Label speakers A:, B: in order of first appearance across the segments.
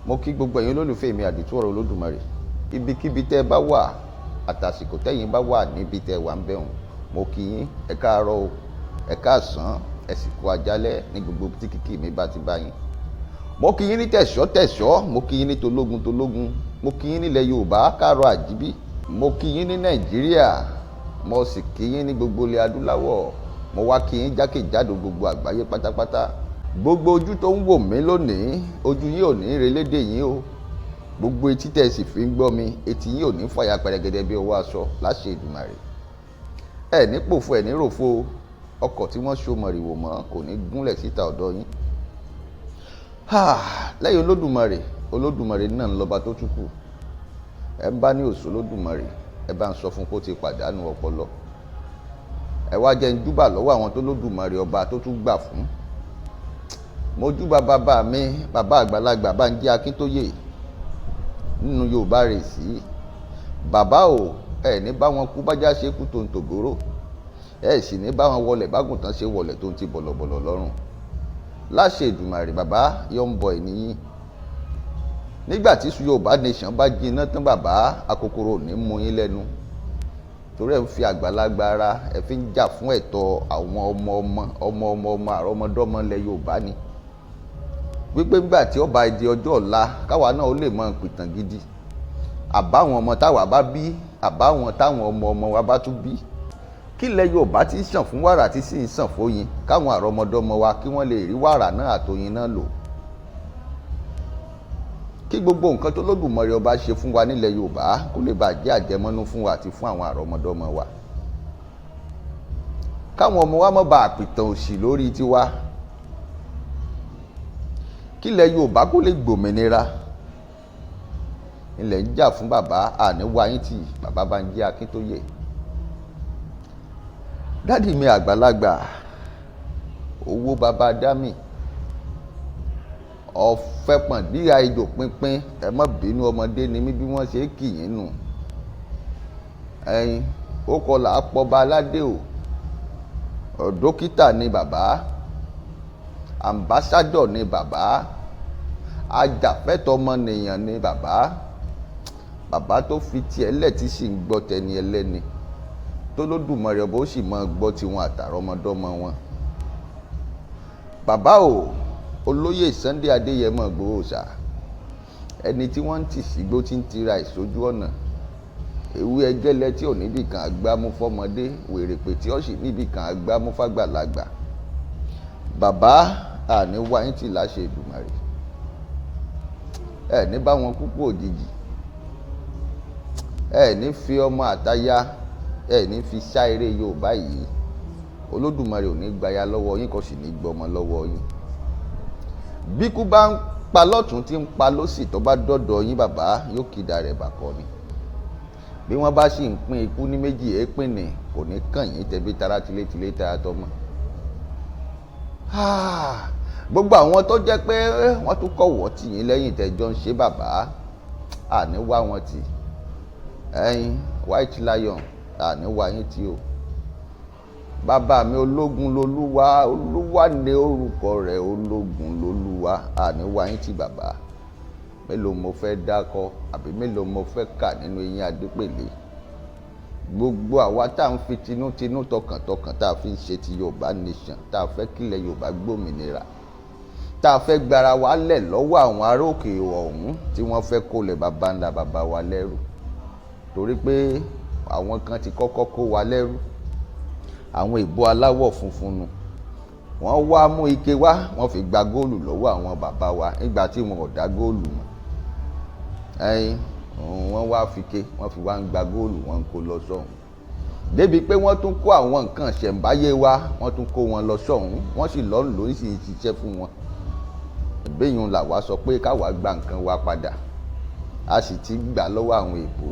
A: mo kí gbogbo ẹ̀yin olólùfẹ́ mi àdìtú ọ̀rọ̀ Olódùmarè ibikíbi tẹ́ ẹ bá wà àtàsìkò tẹ́yin bá wà níbi tẹ́ ẹ wà ń bẹ̀hùn mo kí yín ẹ káàárọ̀ o ẹ káàsán ẹ sì kú àjálẹ́ ní gbogbo tí kìkì mi bá ti bá yín. Mo kí yín ní tẹ̀ṣọ́ tẹ̀ṣọ́, mo kí yín ní tológun tológun, mo kí yín nílẹ̀ Yorùbá káàárọ̀ àjíbí, mo kí yín ní Nàìjíríà, mo sì kí yín ní gbogbo ilẹ̀ adúláwọ̀, mo wá kí yín jákèjádò gbogbo àgbáyé pátápátá. Gbogbo ojú tó ń wò mí lónìí ojú yín ò ní relédè yín o, gbogbo etí tẹ́ sì fi ń gbọ́ mi etí yín ò ní fàya pẹrẹgẹdẹ bí ọwọ́ aṣọ láṣẹ Èdùmàrè. Ẹ ní pòfo ẹ ní ròfo, ọkọ̀ tí wọ́n so mọ̀rìwò mọ́ kò ní gúnlẹ̀ síta ọ̀dọ̀ yín. Lẹ́yìn Olódùmarè náà ń lọ́ba tó tún kù. Ẹ bá ní òṣò Olódùmarè ẹ bá ń sọ fún kó ti pàdánù ọpọlọ. Ẹ wá jẹ́ ń júbà lọ́wọ́ àwọn tó Olódùmarè ọba tó tún gbà fún. Mo júbà bàbá mi, bàbá àgbàlagbà Bánjí Akíntóyè nínú Yorùbá rẹ̀ sí. Bàbá o, ẹ ní bá wọn kú bájá ṣe kú tó ń tògóró, ẹ sì ní bá wọn wọlẹ̀ bágùntàn ṣe wọlẹ̀ tó ń ti bọ̀lọ̀bọ̀lọ̀ lọ́rùn. Láṣẹ Èdùmàrè bàbá Youngboy nìyí. Nígbà tí Yorùbá nation bá jiná tán bàbá akòkòrò ò ní mú yín lẹ́nu, torí ẹ ń fi àgbàlagbà ara ẹ fi ń jà fún ẹ̀tọ́ àwọn ọmọ àrọ́mọdọ́mọ ilẹ̀ Yorùbá ni. Wípé nígbà tí ó bá di ọjọ́ ọ̀la káwa náà ó lè mọ ìpìtàn gidi, àbáwọn ọmọ táwa bá bí, àbáwọn táwọn ọmọ wa bá tún bí, kí ilẹ̀ Yorùbá ti ń ṣàn fún wàrà tí sì ń ṣàn fóyin, káwọn àrọ́mọdọ́mọ wa kí wọ́n lè rí wàrà náà àtòyin náà lò. Kí gbogbo nǹkan tó Olódùmarè ọba ṣe fún wa nílẹ̀ Yorùbá kó lè bàa jẹ́ àjẹmọ́nú fún wa àti fún àwọn àrọ́mọdọ́mọ wa. Káwọn ọmọ wa má bàa pìtàn òṣì lórí tiwa. Kí ilẹ̀ Yorùbá kó lè gbòmìnira. Ilẹ̀ ń jà fún bàbá àníwáyín tì, bàbá Bánjí Akíntóyè. Dádì mi àgbàlagbà, owó bàbá dámì, ọ̀fẹ́ pọ̀n díra ejò pínpín, ẹ má bínú ọmọdé ni mí bí wọ́n ṣe kì yín nù. Ẹ̀yin ó kọlà àpọ̀ba aládé o, dókítà ni bàbá, àmbásádọ̀ ni bàbá, ajàfẹ́tọ̀ ọmọnìyàn ni bàbá, bàbá tó fi tiẹ̀ lẹ̀ tí sì ń gbọ́ tẹni ẹlẹ́ni, tó Olódùmarè ọba ó sì máa gbọ́ tiwọn àtàrọ́mọdọ́mọ wọn. Bàbá o, olóyè Sunday Adéyẹmọ Ìgbòho Òòṣà, ẹni tí wọ́n ń tì sígbó tí ń tira ìsójú ọ̀nà, ewé ẹgẹ́lẹ́ tí ò níbì kan àgbámú fọ́mọdé, wèrèpè tí ó sì níbì kan àgbámú fàgbàlagbà. Bàbá àníwáyín tì láṣẹ Èdùmàrè. Ẹ ní bá wọn kúkú òjijì, ẹ ní fi ọmọ àtaya, ẹ ní fi sá eré Yorùbá yìí. Olódùmarè ò ní gbaya lọ́wọ́ yín kò sì ní gbọmọ lọ́wọ́ yín. Bíkú bá ń pa lọ́tún tí ń pa lósì tó bá dọ́dọ̀ yín bàbá yóò kìdá rẹ̀ bàkọ́ ni. Bí wọ́n bá sì ń pín ikú ní méjì èépín ni kò ní kàn yín tẹ̀bí tara tilétilé tara tọmọ. Gbogbo àwọn tó jẹ́ pé wọ́n tún kọ̀wọ́ tì yín lẹ́yìn tẹ́jọ́ ń ṣe bàbá àní wá wọn tì. Ẹ̀yin White Lion àní wá yín tì o. Bàbá mi Ológun lolúwa, Olúwa ní orúkọ rẹ̀, Ológun lolúwa àní wá yín tì bàbá. Mélòó mo fẹ́ dákọ àbí mélòó mo fẹ́ kà nínú eyín Adépèlé. Gbogbo àwa tá à ń fi tinútinú tọkàntọkàn tá a fi ń ṣe ti Yorùbá nation, tá a fẹ́ kílẹ̀ Yorùbá gbòmìnira, tá a fẹ́ gbara wa lẹ̀ lọ́wọ́ àwọn ará òkè ọ̀hún tí wọ́n fẹ́ kó lẹ̀ bàbá ńlá bàbá wa lẹ́rù. Torí pé àwọn kan ti kọ́kọ́ kó wa lẹ́rù, àwọn ìbò aláwọ̀ funfun nù. Wọ́n wá mú ike wá, wọ́n fi gba góòlù lọ́wọ́ àwọn bàbá wa nígbà tí wọn ò dá góòlù mọ̀. Ẹ̀yin wọ́n wá fike, wọ́n fi wá ń gba góòlù, wọ́n ń kó lọ sọ́hùn. Débi pé wọ́n tún kó àwọn nǹkan ṣẹ̀ǹbáyé wa, wọ́n tún kó wọn lọ sọ́hùn, wọ́n sì lọ́ọ́ lórí sì ń ṣiṣẹ́ fún wọn. Ìbéyùn làwa sọ pé káwa gba nǹkan wa padà, a sì ti gbà lọ́wọ́ àwọn èbó.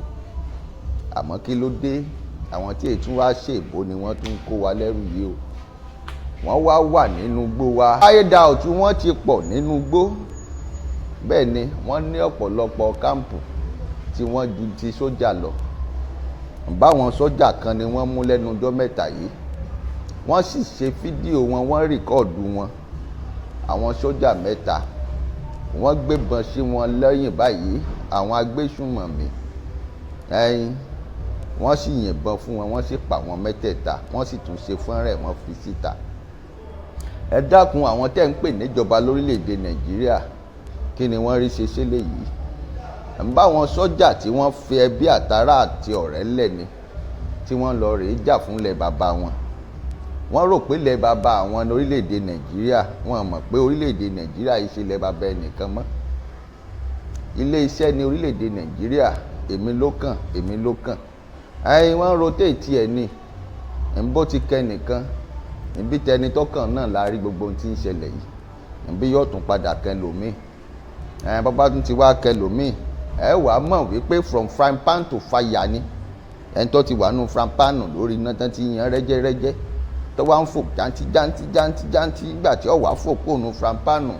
A: Àmọ́ kí ló dé? Àwọn tí ètún wá ṣe èbó ni wọ́n tún kó wa lẹ́rù yìí o. Wọ́n wá wà nínú igbó wa. Ayédà ọ̀tún wọ́n ti pọ̀ nínú igbó. Bẹ́ẹ̀ ni wọ́n ní ọ̀pọ̀lọpọ̀ kámpù tí wọ́n ju ti sójà lọ. Báwọn sójà kan ni wọ́n mú lẹ́nu ọjọ́ mẹ́ta yìí. Wọ́n sì ṣe fídíò wọn, wọ́n rìkọ́ọ̀dù wọn. Àwọn sójà mẹ́ta wọ́n gbébọn sí wọn lẹ́yìn báyìí, àwọn agbésùnmọ̀mí wọ́n sì yìnbọn fún wọn, wọ́n sì pa wọn mẹ́tẹ̀ẹ̀ta, wọ́n sì tún ṣe fọ́nrẹ́ wọn fi síta. Ẹ dákun, àwọn tẹ́ ń pè níjọba lórílẹ̀‐èdè Nàìjíríà, kí ni wọ́n rí ṣe sílẹ̀ yìí? ń bá wọn sọ́jà tí wọ́n fi ẹbí àtàrà àti ọ̀rẹ́ lẹ̀ ni, tí wọ́n lọ rèé jà fún ilẹ̀ bàbá wọn. Wọ́n rò pé ilẹ̀ bàbá àwọn lórílẹ̀‐èdè Nàìjíríà, wọ́n mọ̀ pé orílẹ̀‐èdè Nàìjíríà yìí ṣe ilẹ̀ bàbá ẹnìkan mọ́. Ilé iṣẹ́ ní orílẹ̀‐èdè Nàìjíríà, èmi ló kàn, èmi ló kàn. Wọ́n rotate ẹ̀ ní bó ti kẹ́ nìkan, ìbí tẹni tọ́kàn náà la rí gbogbo ohun tí ń ṣẹlẹ̀ yìí, ìbí yóò tún padà kẹlòmíì. Bàbá tún ti wá kẹlòmíì, ẹ wà á mọ̀ wípé from frying pan to fire ni. Ẹni tó ti wà nù frying pan lórí iná tán ti yan rẹ́jẹ́rẹ́jẹ́, tó wá ń fò jántí nígbà tí ó wá fò kó nù frying pan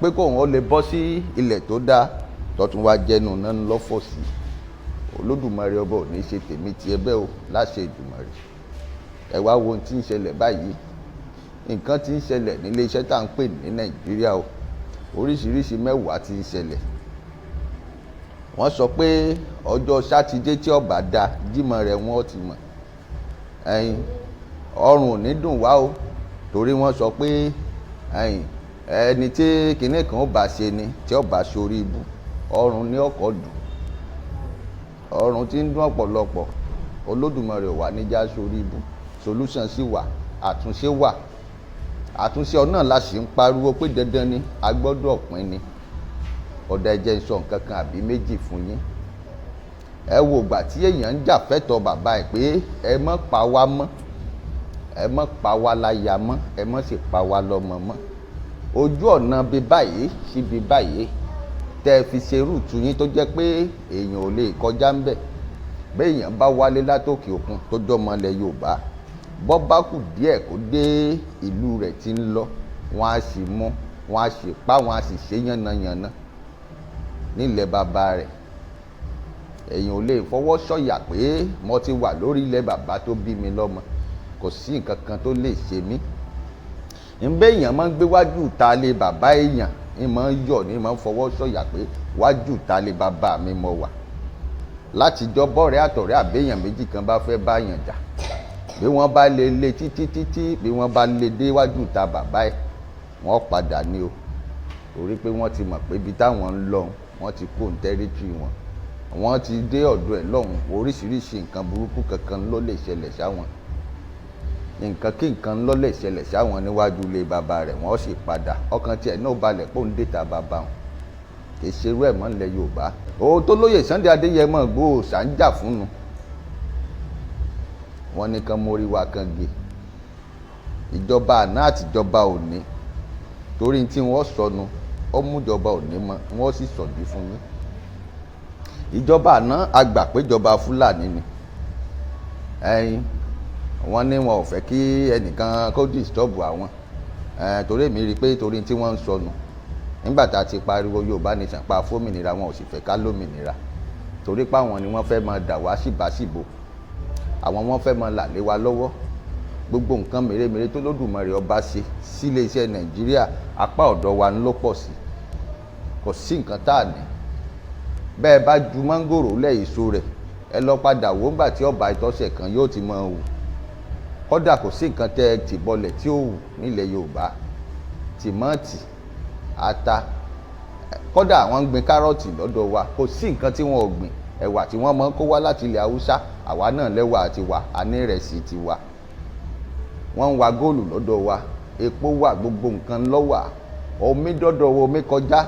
A: pé kóun ó lè bọ́ sí ilẹ̀ tó dáa, tó tún wá jẹnu náà lọ́fọ̀ sí. Olódùmarè ọba ò ní ṣe tèmi ti ẹbẹ́ o, láṣẹ Èdùmàrè. Ẹ wá wo ohun tí ń ṣẹlẹ̀ báyìí. Nǹkan tí ń ṣẹlẹ̀ nílé iṣẹ́ tá à ń pè ní Nàìjíríà o, oríṣiríṣi mẹ́wàá tí ń ṣẹlẹ̀. Wọ́n sọ pé ọjọ́ sátidé tí ó bá dá, jímọ̀ rẹ̀ wọ́n ti mọ̀. Ọrùn ò ní dùn wá o, torí wọ́n sọ pé ẹni tí kinní kan ó bá ṣe ni tí ó bá ṣorí ibu, ọrùn ní ọkọ̀ dùn. Ọrùn tí ń dún ọ̀pọ̀lọpọ̀, Olódùmarè ò wà níjà sórí ibu. Solution sì wà, àtúnṣe wà. Àtúnṣe ọ̀nà la sì ń pariwo pé dandan ni, a gbọ́dọ̀ pín ni. Ọ̀dà ẹ̀jẹ̀ ń sọ nǹkan kan àbí méjì fún yín. Ẹ wo ìgbà tí èèyàn ń jà fẹ́tọ̀ bàbá ẹ̀ pé ẹ mọ́ pa wá mọ́, ẹ mọ́ pa wá láya mọ́, ẹ mọ́ sì pa wá lọ́mọ mọ́. Ojú ọ̀nà bí báyìí síbi báyìí tẹ́ fi ṣe rúùtù yín tó jẹ́ pé èèyàn ò lè kọjá ń bẹ̀. Béèyàn bá wálé látòkè òkun tó jọmọ ilẹ̀ Yorùbá, bọ́ bá kù díẹ̀ kó dé ìlú rẹ̀ tí ń lọ, wọ́n á sì mú, wọ́n á sì pa, wọ́n á sì ṣe yánnayànna nílẹ̀ bàbá rẹ̀. Èèyàn ò lè fọwọ́ sọ̀yà pé mo ti wà lórí ilẹ̀ bàbá tó bí mi lọ́mọ, kò sí nǹkan kan tó lè ṣe mí. Béèyàn máa ń gbé wájú ta lé bàbá èèyàn, ìmọ̀ ń yọ̀ ní ìmọ̀ ń fọwọ́ sọ̀yà pé wájú ta lé bàbá mi mọ̀ wà. Látijọ́ bọ́ọ̀rẹ́ àtọ̀rẹ́ àbẹ́yàn méjì kan bá fẹ́ báyàn jà, bí wọ́n bá lè lé títí bí wọ́n bá lè dé wájú ta bàbá ẹ̀, wọ́n padà ní o. Torí pé wọ́n ti mọ̀ pé ibi táwọn ń lọ, wọ́n ti kó tẹ́rítírì wọn, wọ́n ti dé ọ̀dọ̀ ẹ̀ lọ́hùn. Oríṣiríṣi nǹkan burúkú kankan ló lè ṣẹlẹ̀ sáwọn. Nǹkan kí nǹkan ló lè ṣẹlẹ̀ sáwọn níwájú ilé bàbá rẹ̀, wọ́n sì padà. Ọkàn tiẹ̀ náà balẹ̀ pé òun dé ta bàbá wọn. Kì í ṣerú ẹ̀ mọ́ nílẹ̀ Yorùbá. Ohun tó lóyè Sunday Adéyẹmọ Ìgbòho ṣà ń jà fún nu. Wọ́n ní kan mórí wa kan gé. Ìjọba àná àti ìjọba òní, torí tí wọ́n sọnù, ó mú ìjọba òní mọ́, wọ́n sì sọ̀dí fún yín. Ìjọba àná a gbà pé ìjọba Fúlàní ni. Wọ́n ní wọn ò fẹ́ kí ẹnìkan kó disturb àwọn. Torí èmi rí i pé torí tí wọ́n ń sọnù, nígbà tá a ti pariwo Yorùbá nation pa fómìnira, wọn ò sì fẹ́ ká lómìnira. Torí pé àwọn ni wọ́n fẹ́ máa dà wá síbàsíbò, àwọn wọ́n fẹ́ máa là lé wa lọ́wọ́. Gbogbo nǹkan mèremère tó lódùmarè ọba ṣe sílé iṣẹ́ Nàìjíríà, apá ọ̀dọ̀ wa ló pọ̀ sí. Kò sí nǹkan tá à ní. Bẹ́ẹ̀ bá ju mángòrò lẹ́ èso rẹ̀, ẹ lọ padà wò ńgbà tí ọba ìtọ́sẹ̀ kan yóò ti máa hù. Kódà kò sí nǹkan tẹ́ ẹ tì bọlẹ̀ tí ó hù nílẹ̀ Yorùbá. Tìmọ́ọ̀tì, ata, kódà àwọn ń gbin kárọ̀tì lọ́dọ̀ wa, kò sí nǹkan tí wọ́n ò gbìn. Ẹ̀wà tí wọ́n máa ń kó wá láti ilẹ̀ Haúsá, àwa náà lẹ́wà ti wà, a ní ìrẹsì ti wà. Wọ́n ń wa góòlù lọ́dọ̀ wa, epo wà, gbogbo nǹkan ló wà. Omi dọ́dọ̀ omi kọjá.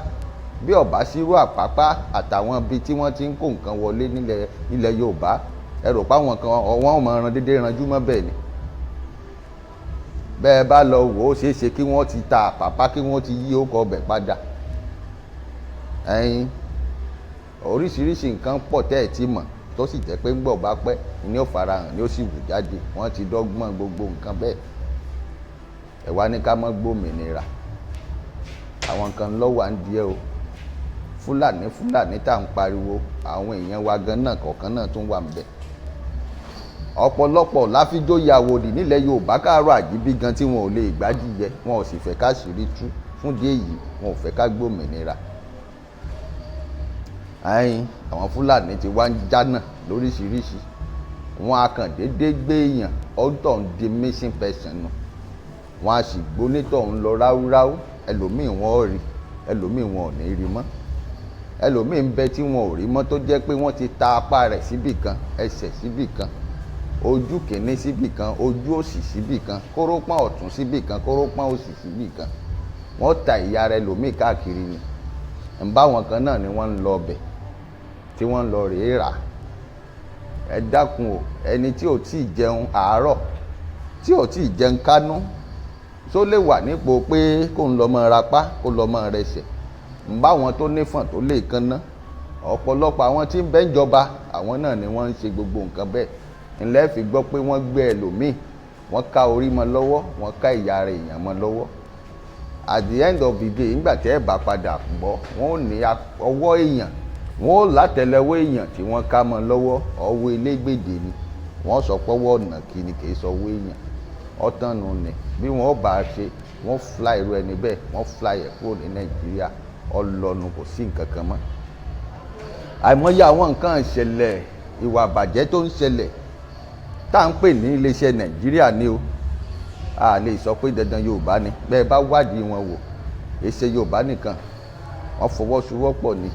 A: Bí ọ̀bá sírú Àpápá àtàwọn ibi tí wọ́n ti ń kó nǹkan wọlé nílẹ̀ Yorùbá, ẹ rò pé àwọn kan wọ́n ò mọ ran dédé ranjú mọ́ bẹ́ẹ̀ ni. Bẹ́ẹ̀ bá lọ wò ó ṣeéṣe kí wọ́n ti ta Àpápá, kí wọ́n ti yí orúkọ ọbẹ̀ padà. Oríṣiríṣi nǹkan pọ̀ tẹ́ ẹ̀ tí mọ̀, tó sì jẹ́ pé ńgbọ̀ bá pẹ́ ni ó farahàn, ni ó sì wù jáde. Wọ́n ti dọ́gbọ́n gbogbo nǹkan bẹ́ẹ̀. Ẹ wá ní ká mọ́ gbòmìnira. Àwọn nǹkan lọ́wọ́ ń díẹ̀ o. Fúlàní tá à ń pariwo, àwọn èèyàn wa gan náà kọ̀ọ̀kan náà tún wà ń bẹ̀. Ọ̀pọ̀lọpọ̀ láfíjóyè àwòdì nílẹ̀ Yorùbá káàárọ̀ àjíbí gan tí wọn ò lè gbádìyẹ, wọn ò sì fẹ́ ká ṣírí tú. Fún díẹ̀ yìí, wọn ò fẹ́ ká gbòmìnira. àwọn Fúlàní ti wá ń jánà lóríṣiríṣi, wọn a kàn déédéé gbé èèyàn ọ̀tọ̀ ń di missing person nù, wọn a sì gbónítọ̀ ń lọ ráúráú, ẹlòmíì wọn ò rí, ẹlòmíì wọn ò ní rí mọ́, ẹlòmíì ń bẹ tí wọn ò rí mọ́ tó jẹ́ pé wọ́n ti ta apá rẹ̀ síbì kan, ẹsẹ̀ síbì kan, ojú kìíní síbì kan, ojú òsì síbì kan, kórópọ̀n ọ̀tún síbì kan, kórópọ̀n òsì síbì kan, wọ́n ta ìyá rẹ̀ lòmíì káàkiri ni. ń bá wọn kan náà ni wọ́n ń lọ ọbẹ̀ tí wọ́n ń lọ rèé rà. ẹ dákun o, ẹni tí ò tí ì jẹun àárọ̀, tí ò tí ì jẹun kánú, tó lè wà nípò pé kó ń lọ mọ́ rapá, kó lọ mọ́ rẹsẹ̀. ń bá wọn tó nífọ̀n tó lè kanná, ọ̀pọ̀lọpọ̀ àwọn tí ń bẹ ń jọba, àwọn náà ni wọ́n ń ṣe gbogbo nǹkan bẹ́ẹ̀. ńlẹ́ fi gbọ́ pé wọ́n gbé ẹlòmíì, wọ́n ká orí mọ́ lọ́wọ́, wọ́n ká ìyá rẹ̀ èèyàn mọ́ lọ́wọ́. At the end of the day, nígbà tí ẹ bá padà gbọ́, wọ́n ò ní ọwọ́ èèyàn, wọ́n ò látẹlẹwọ́ èèyàn tí wọ́n ká mọ́ lọ́wọ́, ọwọ́ elégbèdè ni wọ́n sọ pọ́wọ́ ọ̀nà kìíní kìí sọ ọwọ́ èèyàn. ọ̀tànù ni bí wọ́n bá ṣe, wọ́n fly irú ẹni bẹ́ẹ̀, wọ́n fly ẹ̀ kúrò ní Nàìjíríà, ọlọ́nu kò sí nǹkan kan mọ́. àìmọye àwọn nǹkan ìṣẹ̀lẹ̀ ìwà àbàjẹ́ tó ń ṣẹlẹ̀ tá à ń pè ní iléeṣẹ́ Nàìjíríà ni o, a lè sọ pé dandan Yorùbá ni, bẹ́ẹ̀ bá wádìí wọn wò, èsè Yorùbá nìkan, wọ́n fọwọ́sowọ́pọ̀ ni,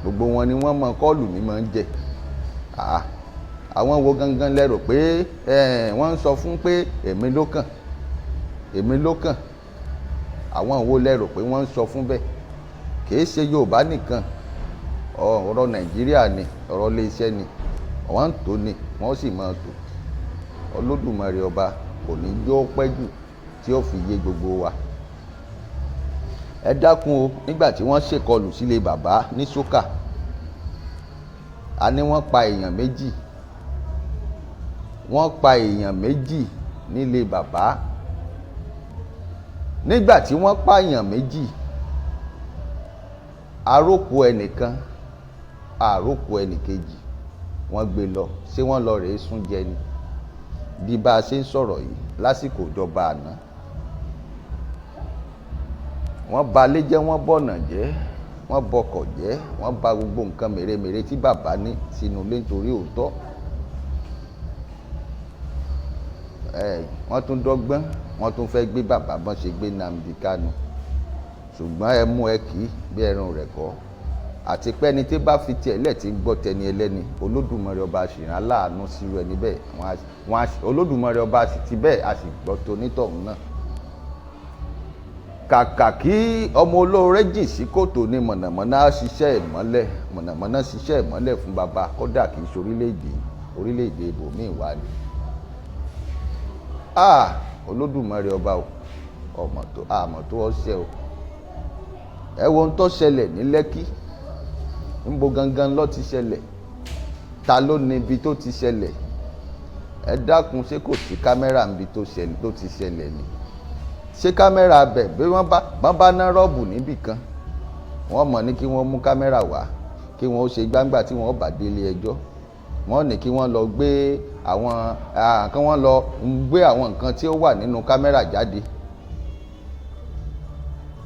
A: gbogbo wọn ni wọ́n mọ kọ́ọ̀lù mi máa ń jẹ. àwọn wo gangan lẹ́rò pé wọ́n ń sọ fún pé èmi ló kàn, èmi ló kàn, àwọn wo lẹ́rò pé wọ́n ń sọ fún bẹ́ẹ̀? kìí ṣe Yorùbá nìkan, ọ̀rọ̀ Nàìjíríà ni, ọ̀rọ̀ iléeṣẹ́ ni, wọ́n ń tò ní, wọ́n sì máa tò. Olódùmarè ọba kò ní yóò pẹ́ jù tí ó fi yé gbogbo wa. ẹ dákun o, nígbà tí wọ́n ṣèkọlù sílé bàbá ní Sókà, a ní wọ́n pa èèyàn méjì, wọ́n pa èèyàn méjì nílé bàbá. nígbà tí wọ́n pa èèyàn méjì, àrókò ẹnìkan, àrókò ẹnìkejì, wọ́n gbé lọ, ṣé wọ́n lọ rèé sún jẹ ni? bí bá a ṣe ń sọ̀rọ̀ yìí lásìkò ìjọba àná, wọ́n ba ilé jẹ́, wọ́n bọ̀nà jẹ́, wọ́n bọkọ̀ jẹ́, wọ́n ba gbogbo nǹkan mèremère tí bàbá ní sínú ilé nítorí òótọ́. wọ́n tún dọ́gbọ́n, wọ́n tún fẹ́ gbé bàbá bọ́n ṣe gbé Nnamdi Kanu, ṣùgbọ́n ẹ mú ẹ kì í bí ẹran rẹ̀ kọ́. àti pé ẹni tí bá fi tiẹ̀ lẹ̀ tí ń gbọ́ tẹni ẹlẹ́ni, Olódùmarè ọba ṣìrán aláàánú sírú ẹni bẹ́ẹ̀, Olódùmarè ọba sì ti bẹ́ẹ̀, a sì gbọ́ tonítọ̀hún náà. kàkà kí ọmọ olóore jìn sí kòtò ni mọ̀nàmọ́ná ṣiṣẹ́ ìmọ́lẹ̀, mọ̀nàmọ́ná ṣiṣẹ́ ìmọ́lẹ̀ fún baba, kódà kì í ṣe orílẹ̀-èdè ibòmíì wá ni. Olódùmarè ọba o, àmọ́ tó ọṣẹ o. ẹ wo ohun tó ṣẹlẹ̀ ní Lẹ́kí, níbo gangan ló ti ṣẹlẹ̀, ta ló ní ibi tó ti ṣẹlẹ̀? ẹ dákun, ṣé kò sí kámẹ́rà níbi tó ti ṣẹlẹ̀ ni? ṣé kámẹ́rà bẹ̀ bí wọ́n bá ná rọ́ọ̀bù níbì kan, wọ́n mọ̀ ní kí wọ́n mú kámẹ́rà wá, kí wọ́n ó ṣe gbangba tí wọ́n bá délé ẹjọ́, wọ́n ní kí wọ́n lọ gbé àwọn nǹkan tí ó wà nínú kámẹ́rà jáde,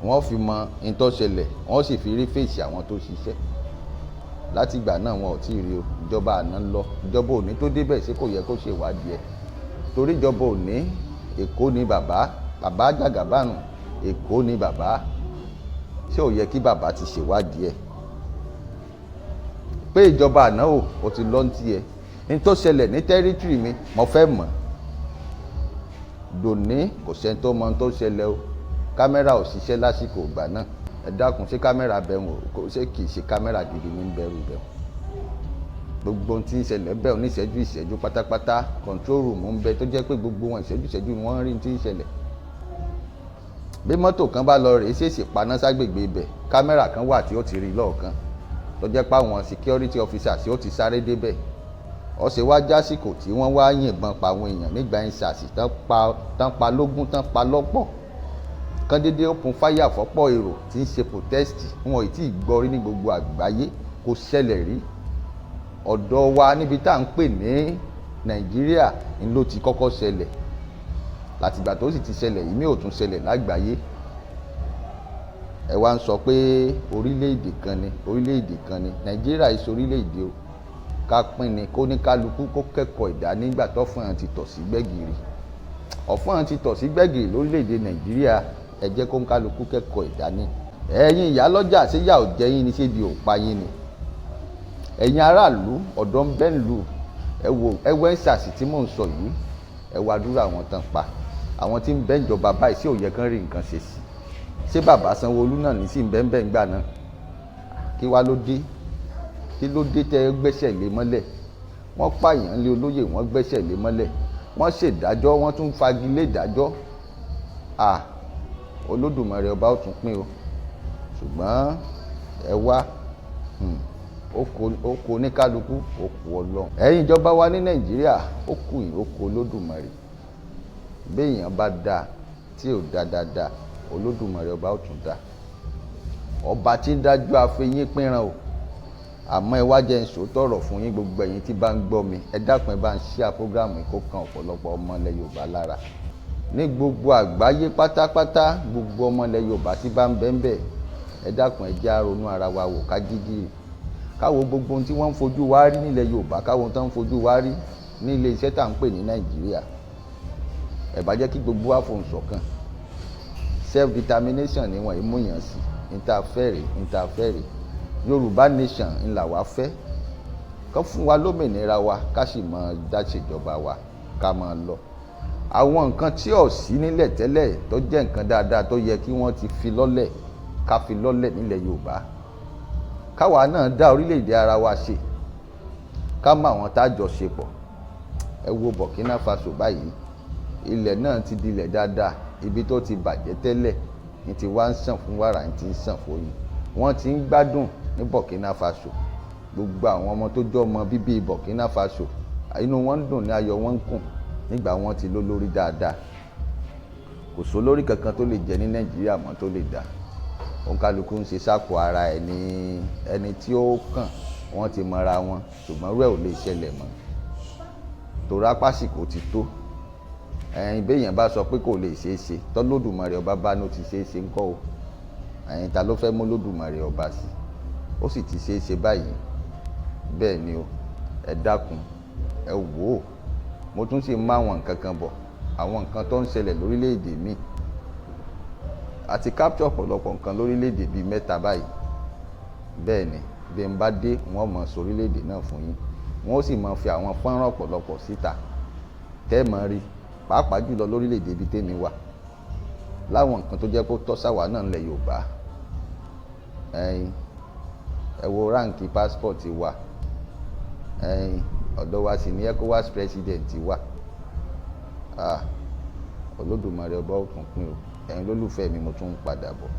A: wọ́n fi mọ ìtọ́ ṣẹlẹ̀, wọ́n sì fi rí fèsì àwọn tó ṣiṣẹ́. láti ìgbà náà wọn ò tí ì rí o. ìjọba àná lọ, ìjọba òní tó débẹ̀ ṣé kò yẹ kó ṣe ìwádìí ẹ̀? torí ìjọba òní, Èkó ni bàbá Jàgàbánù, Èkó ni bàbá, ṣé ò yẹ kí bàbá ti ṣèwádìí ẹ̀? pé ìjọba àná ò ti lọ́ ti ẹ̀, ní tó ṣẹlẹ̀ ní tẹ́rítírì mi mo fẹ́ mọ̀. dòní kò sẹ́ni tó mọ tó ṣẹlẹ̀ o. kámẹ́rà ò ṣiṣẹ́ lásìkò ìgbà náà. ẹ dákun, ṣé kámẹ́rà bẹ̀rù o? ṣé kì í ṣe kámẹ́rà gidi ní bẹ̀rù bẹ̀rù? gbogbo ohun tí ń ṣẹlẹ̀ bẹ̀rù ní ìṣẹ́jú pátápátá, control room ń bẹ tó jẹ́ pé gbogbo wọn ìṣẹ́jú wọ́n rí tí ń ṣẹlẹ̀. bí mọ́tò kan bá lọ rèé ṣèṣì paná ságbègbè ibẹ̀, kámẹ́rà kan wà tí ó ti rí lọ́ọ̀kan, tó jẹ́ pé àwọn security officers tí ó ti sáré débẹ̀. ó ṣe wá jásìkò tí wọ́n wá yìnbọn pa àwọn èèyàn nígbà ìṣàṣì tán pa lógún, tán pa lọ́pọ̀, kán dédé open fire fọ́pọ̀ èrò tí ń ṣe protest. wọn ò tí ì gbọ́ rí ní gbogbo àgbáyé, kò ṣẹlẹ̀ rí. ọ̀dọ̀ wa níbi tá à ń pè ní Nàìjíríà ni ló ti kọ́kọ́ ṣẹlẹ̀. látìgbà tó sì ti ṣẹlẹ̀, ìmí ò tún ṣẹlẹ̀ lágbàáyé. ẹ wá ń sọ pé orílẹ̀-èdè kan ni Nàìjíríà ìṣe orílẹ̀-èdè o, ká pín ni kó ní kálukú kó kẹ́kọ̀ọ́ ìdá nígbà tọ́fọ̀n ti tọ̀ sí gbẹ́gìrì. Ọ̀fọ̀n ti tọ̀ sí gbẹ́gìrì lórílẹ̀-èdè Nàìjíríà, ẹ jẹ́ kó ń kálukú kẹ́kọ̀ọ́ ìdá ní. Ẹ̀yin ìyálọ́jà ṣé yà ò jẹ yín ni, ṣé bí ò pa yín ni? Ẹ̀yin aráàlú ọ̀dọ́ ń bẹ́ ń lù, ẹwẹ́ ń ṣàṣì tí mò ń sọ yìí, ẹ wá dúró àwọn tán pa, àwọn tí ń bẹ́ ìjọba báyìí sí òye kan rí nǹkan ṣe sí. Ṣé bàbá Sanwó-Olú náà ní sí ń bẹ́ẹ̀ ń gbà náà? Kí wá ló dé? Kí ló dé tẹ́ gbẹ́sẹ̀ lé mọ́lẹ̀? Wọ́n pààyàn lé olóyè, wọ́n gbẹ́sẹ̀ lé mọ́lẹ̀, wọ́n ṣèdájọ́, wọ́n tún fagilé ìdájọ́. Olódùmarè ọba ó tún pín o, ṣùgbọ́n ẹ wá ó kó oníkálukú, ó kú Ọlọ́run. Ẹ̀yin ìjọba wa ní Nàìjíríà, ó kù yín, ó kú Olódùmarè. Béèyàn bá dáa tí ò dá dáadáa, Olódùmarè ọba ó tún dá. Ọba tí ń dájọ́ afẹ́yín pínran o. Àmọ́ ẹ wá jẹ́ n sòótọ́ ọ̀rọ̀ fún yín, gbogbo ẹ̀yin tí bá ń gbọ́ mi, ẹ dákun ẹ bá ń share prógráàmù kó kan ọ̀pọ̀lọpọ̀ ọmọ ilẹ̀ Yorùbá lára. Ní gbogbo àgbáyé pátápátá, gbogbo ọmọ ilẹ̀ Yorùbá tí bá ń bẹ ńbẹ̀, ẹ dákun ẹ jẹ́ á ronú ara wa wò ká jígìrì. Káwo gbogbo ohun tí wọ́n ń fojú wa rí nílẹ̀ Yorùbá, káwo ohun tí wọ́n ń fojú wa rí ní ilé iṣẹ́ tá à ń pè ní Nàìjíríà. Ẹ bá jẹ́ kí gbogbo wa fohùn ṣọ̀kan. Self determination ni wọ́n mú yàn sí, interfere. Yorùbá nation ńlá wa fẹ́. Kán fún wa lómìnira wa, ká sì máa dáṣèjọba wa, ká máa lọ. Àwọn nǹkan tí ò sí nílẹ̀ tẹ́lẹ̀ tó jẹ́ nǹkan dáadáa tó yẹ kí wọ́n ti fi lọ́lẹ̀, ká fi lọ́lẹ̀ nílẹ̀ Yorùbá. Káwa náà dá orílẹ̀-èdè ara wa ṣe, ká mọ àwọn tájọ ṣe pọ̀. Ẹ wo Burkina Faso báyìí, ilẹ̀ náà ti dilẹ̀ dáadáa, ibi tó ti bàjẹ́ tẹ́lẹ̀ ní ti wá ń sàn fún wàrà, ní ti ń sàn fóyìn. Wọ́n ti ń gbádùn ní Burkina Faso. Gbogbo àwọn ọmọ tó jọ ọmọ bíbí Burkina Faso, inú wọn ń dùn, ní ayọ̀ wọn ń kùn nígbà wọn ti lólórí dáadáa. Kò sólórí kankan tó lè jẹ ní Nàìjíríà mọ́ tó lè dá. Òǹkálukú ń ṣe sáko ara ẹni tí ó kàn, wọ́n ti mọra wọn, ṣùgbọ́n rẹ̀ ò lè ṣẹlẹ̀ mọ́. Torí apásìkò ti tó. Béèyàn bá sọ pé kò lè ṣeé ṣe, tọ́lódùmarè ọba bá ní ó ti ṣeé ṣe ńkọ́ o. Ta ló fẹ́ mú Olódùmarè ọba sí? Ó sì ti ṣeé ṣe báyìí. Bẹ́ẹ̀ ni o, ẹ dákun, ẹ wò ó. Mo tún sì mú àwọn nǹkan kan bọ̀, àwọn nǹkan tó ń ṣẹlẹ̀ lórílẹ̀-èdè mi. Àti capture ọ̀pọ̀lọpọ̀ nǹkan lórílẹ̀-èdè bíi 3 báyìí. Bẹ́ẹ̀ ni, bí n bá dé, wọ́n mọ̀ sọ orílẹ̀-èdè náà fún yín. Wọ́n ó sì mọ̀ fi àwọn fọ́nrán ọ̀pọ̀lọpọ̀ síta. Tẹ́ mọ̀ rí, pàápàá jùlọ lórílẹ̀-èdè ibi tèmi wà. Láwọn nǹkan tó jẹ́ kó tọ́ sáwà náà ńlẹ̀ Yorùbá. Ẹ wo ráǹkì passport wa. Ọ̀dọ̀ wa sì ní ECOWAS president wa. Olódùmarè ọba ó tún pín o. Ẹ̀yin lólùfẹ́ mi, mo tún ń padà bọ̀.